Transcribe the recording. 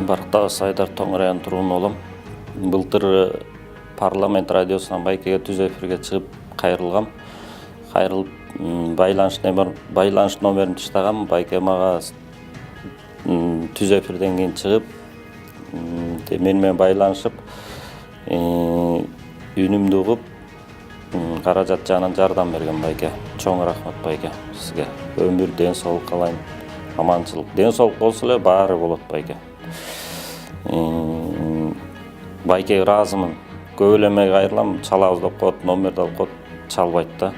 Барктагы Айдар Тоңраянын тургуну болом. Былтыр парламент радиосунан байкеге түз эфирге чыгып кайрылгам. Кайрылып байланыш номерин таштагам. Байке мага түз эфирден кийин чыгып, мен менен байланышып, үнүмдү угуп, каражат жагынан жардам берген байке. Чоң рахмат байке сизге. Өмүр, ден соолук каалайм. Аманчылык. Ден соолук болсо эле баары болот байке. Байке ыраазымын. Көп эле эмеге кайрылам, чалабыз деп коет, номерди алып коет, чалбайт да.